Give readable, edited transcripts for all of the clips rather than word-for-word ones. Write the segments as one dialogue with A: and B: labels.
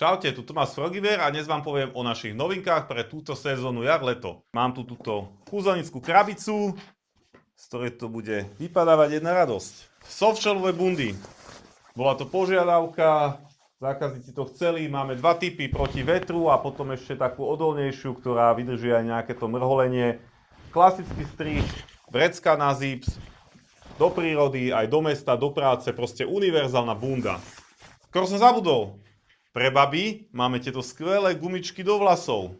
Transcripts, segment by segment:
A: Čaute, tu Tomáš Frogiver a dnes vám poviem o našich novinkách pre túto sezónu jar-leto. Mám tu túto kúzelnickú krabicu, z ktorej to bude vypadávať jedna radosť. Softshellové bundy. Bola to požiadavka, zákazníci to chceli, máme dva typy proti vetru a potom ešte takú odolnejšiu, ktorá vydrží aj nejaké to mrholenie. Klasický strih, vrecka na zips, do prírody, aj do mesta, do práce, proste univerzálna bunda. Skoro som zabudol. Pre baby máme tieto skvelé gumičky do vlasov.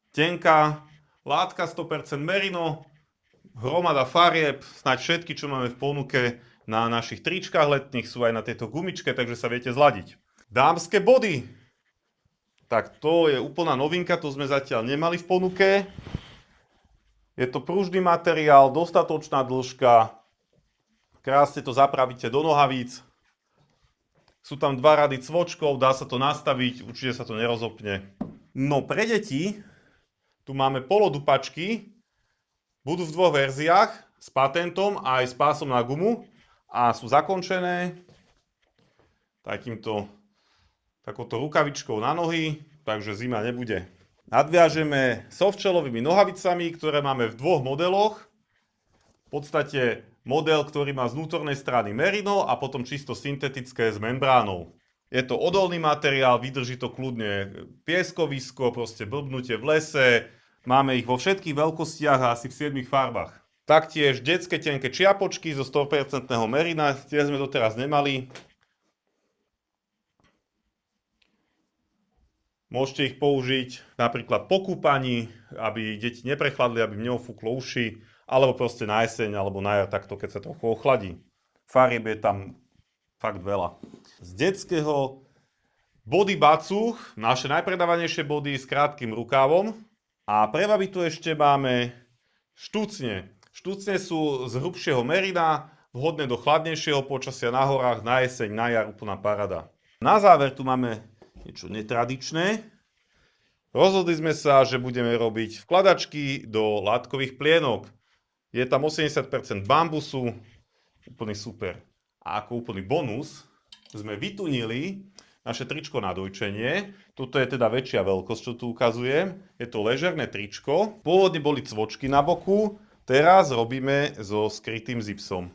A: Tenká látka 100% merino, hromada farieb, snáď všetky, čo máme v ponuke na našich tričkách letných, sú aj na tejto gumičke, takže sa viete zladiť. Dámske body. Tak to je úplná novinka, to sme zatiaľ nemali v ponuke. Je to pružný materiál, dostatočná dĺžka, krásne to zapravíte do nohavíc. Sú tam dva rady cvočkov, dá sa to nastaviť, určite sa to nerozopne. No pre deti, tu máme polodupačky, budú v dvoch verziách, s patentom a aj s pásom na gumu a sú zakončené takouto rukavičkou na nohy, takže zima nebude. Nadviažeme softshellovými nohavicami, ktoré máme v dvoch modeloch. V podstate model, ktorý má z vnútornej strany merino a potom čisto syntetické s membránou. Je to odolný materiál, vydrží to kľudne pieskovisko, proste blbnutie v lese. Máme ich vo všetkých veľkostiach a asi v 7 farbách. Taktiež detské tenké čiapočky zo 100% merina, tie sme doteraz nemali. Môžete ich použiť napríklad po kúpaní, aby deti neprechladli, aby im neofúklo uši, alebo proste na jeseň, alebo na jar, takto, keď sa trochu ochladí. Farieb je tam fakt veľa. Z detského body bacuch, naše najpredávanejšie body s krátkym rukávom. A pre baby tu ešte máme štucne. Štucne sú z hrubšieho merina, vhodné do chladnejšieho počasia na horách, na jeseň, na jar, úplná parada. Na záver tu máme niečo netradičné. Rozhodli sme sa, že budeme robiť vkladačky do látkových plienok. Je tam 80% bambusu, úplný super. A ako úplný bonus sme vytunili naše tričko na dojčenie. Toto je teda väčšia veľkosť, čo tu ukazujem. Je to ležerné tričko. Pôvodne boli cvočky na boku, teraz robíme so skrytým zipsom.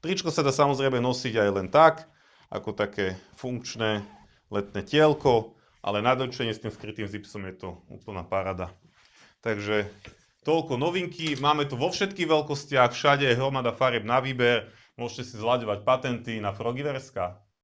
A: Tričko sa dá samozrejme nosiť aj len tak, ako také funkčné letné tielko, ale na dojčenie s tým skrytým zipsom je to úplná parada. Takže toľko novinky, máme to vo všetkých veľkostiach, všade je hromada farieb na výber, môžete si zľaďovať patenty na Frogiverská.